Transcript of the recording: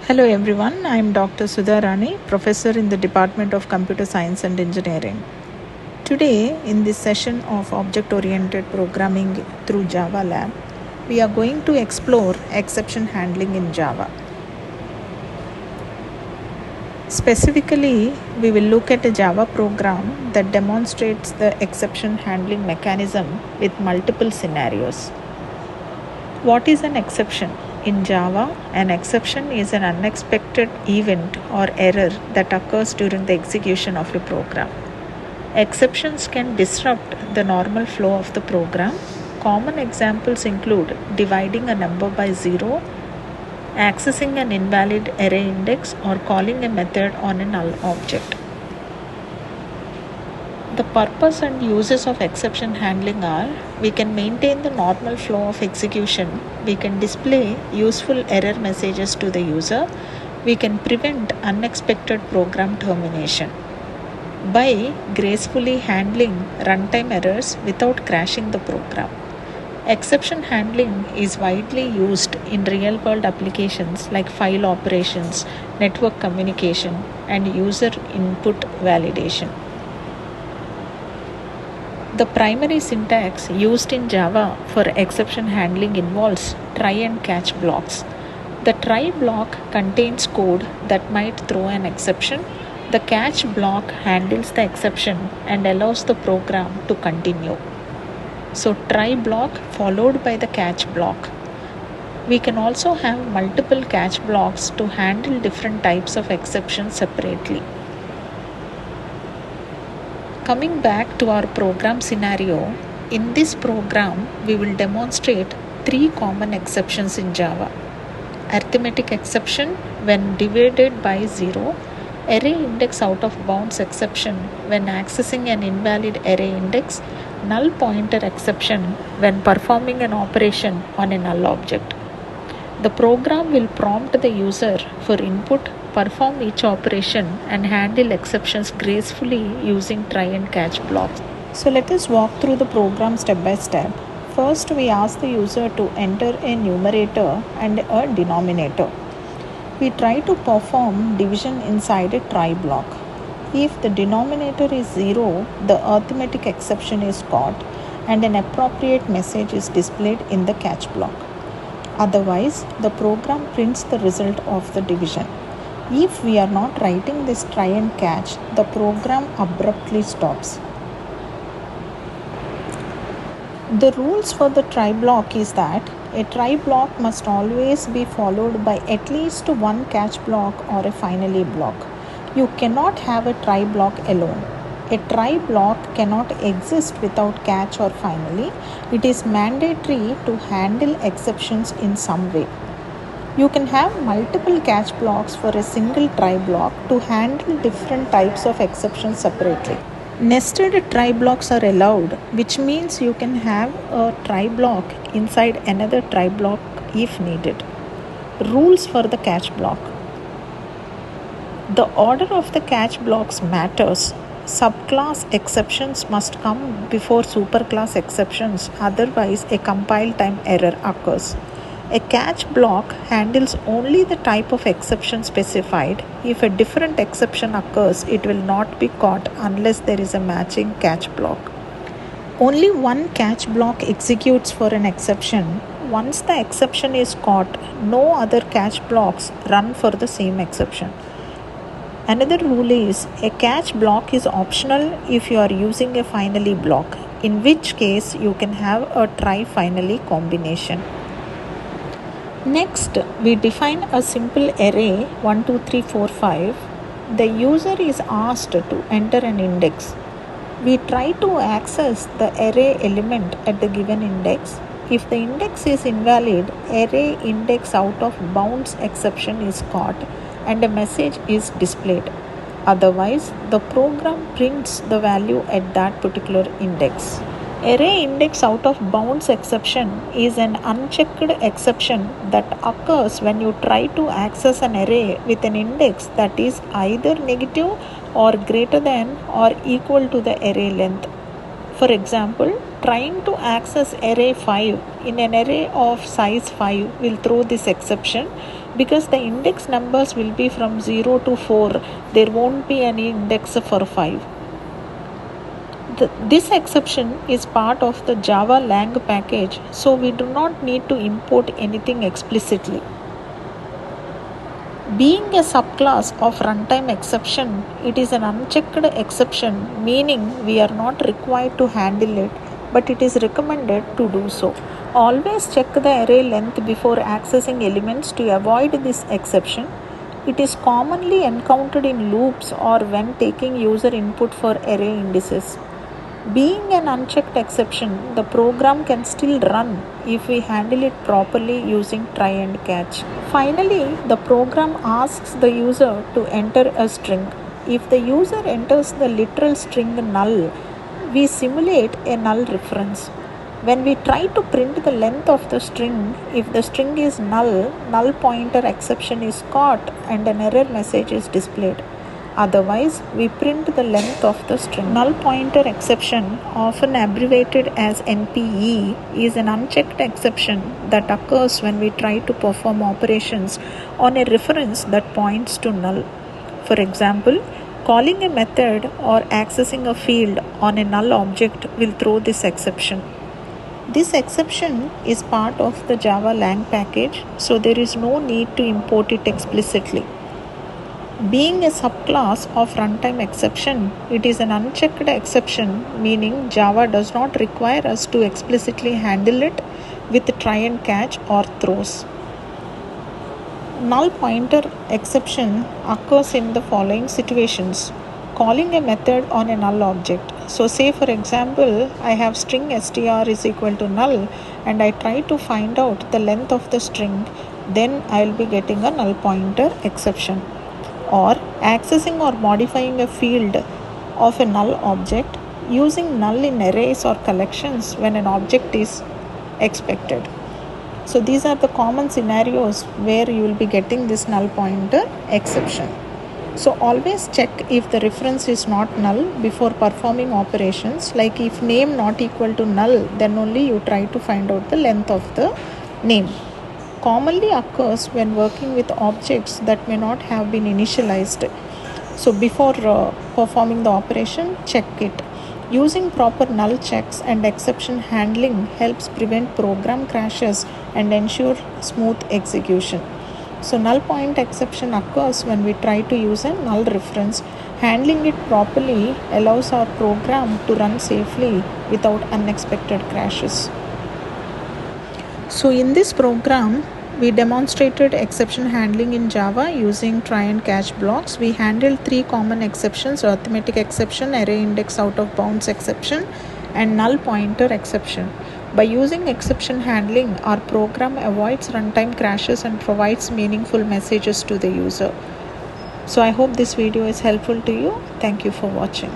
Hello everyone, I am Dr. Sudha Rani, Professor in the Department of Computer Science and Engineering. Today, in this session of Object-Oriented Programming through Java Lab, we are going to explore exception handling in Java. Specifically, we will look at a Java program that demonstrates the exception handling mechanism with multiple scenarios. What is an exception? In Java, an exception is an unexpected event or error that occurs during the execution of a program. Exceptions can disrupt the normal flow of the program. Common examples include dividing a number by 0, accessing an invalid array index, or calling a method on a null object. The purpose and uses of exception handling are: we can maintain the normal flow of execution, we can display useful error messages to the user, we can prevent unexpected program termination by gracefully handling runtime errors without crashing the program. Exception handling is widely used in real-world applications like file operations, network communication, and user input validation. The primary syntax used in Java for exception handling involves try and catch blocks. The try block contains code that might throw an exception. The catch block handles the exception and allows the program to continue. So try block followed by the catch block. We can also have multiple catch blocks to handle different types of exceptions separately. Coming back to our program scenario, in this program we will demonstrate 3 common exceptions in Java. Arithmetic exception when divided by 0, array index out of bounds exception when accessing an invalid array index, null pointer exception when performing an operation on a null object. The program will prompt the user for input, perform each operation, and handle exceptions gracefully using try and catch blocks. So let us walk through the program step by step. First, we ask the user to enter a numerator and a denominator. We try to perform division inside a try block. If the denominator is 0, the arithmetic exception is caught and an appropriate message is displayed in the catch block. Otherwise, the program prints the result of the division. If we are not writing this try and catch, the program abruptly stops. The rules for the try block is that a try block must always be followed by at least one catch block or a finally block. You cannot have a try block alone. A try block cannot exist without catch or finally. It is mandatory to handle exceptions in some way. You can have multiple catch blocks for a single try block to handle different types of exceptions separately. Nested try blocks are allowed, which means you can have a try block inside another try block if needed. Rules for the catch block. The order of the catch blocks matters. Subclass exceptions must come before superclass exceptions, otherwise a compile time error occurs. A catch block handles only the type of exception specified. If a different exception occurs, it will not be caught unless there is a matching catch block. Only one catch block executes for an exception. Once the exception is caught, no other catch blocks run for the same exception. Another rule is a catch block is optional if you are using a finally block, in which case you can have a try finally combination. Next, we define a simple array 1, 2, 3, 4, 5. The user is asked to enter an index. We try to access the array element at the given index. If the index is invalid, array index out of bounds exception is caught and a message is displayed. Otherwise, the program prints the value at that particular index. Array index out of bounds exception is an unchecked exception that occurs when you try to access an array with an index that is either negative or greater than or equal to the array length. For example, trying to access array 5 in an array of size 5 will throw this exception because the index numbers will be from 0 to 4. There won't be any index for 5. This exception is part of the Java Lang package, so we do not need to import anything explicitly. Being a subclass of runtime exception, it is an unchecked exception, meaning we are not required to handle it, but it is recommended to do so. Always check the array length before accessing elements to avoid this exception. It is commonly encountered in loops or when taking user input for array indices. Being an unchecked exception, the program can still run if we handle it properly using try and catch. Finally, the program asks the user to enter a string. If the user enters the literal string null, we simulate a null reference. When we try to print the length of the string, if the string is null, null pointer exception is caught and an error message is displayed. Otherwise, we print the length of the string. Null pointer exception, often abbreviated as NPE, is an unchecked exception that occurs when we try to perform operations on a reference that points to null. For example, calling a method or accessing a field on a null object will throw this exception. This exception is part of the Java Lang package, so there is no need to import it explicitly. Being a subclass of runtime exception, it is an unchecked exception, meaning Java does not require us to explicitly handle it with try and catch or throws. Null pointer exception occurs in the following situations. Calling a method on a null object. So say for example, I have string str is equal to null and I try to find out the length of the string, then I will be getting a null pointer exception. Or accessing or modifying a field of a null object using null in arrays or collections when an object is expected. So these are the common scenarios where you will be getting this null pointer exception. So always check if the reference is not null before performing operations, like if name not equal to null, then only you try to find out the length of the name. Commonly occurs when working with objects that may not have been initialized. So before performing the operation, check it. Using proper null checks and exception handling helps prevent program crashes and ensure smooth execution. So null point exception occurs when we try to use a null reference. Handling it properly allows our program to run safely without unexpected crashes. So in this program, we demonstrated exception handling in Java using try and catch blocks. We handled 3 common exceptions: arithmetic exception, array index out of bounds exception, and null pointer exception. By using exception handling, our program avoids runtime crashes and provides meaningful messages to the user. So I hope this video is helpful to you. Thank you for watching.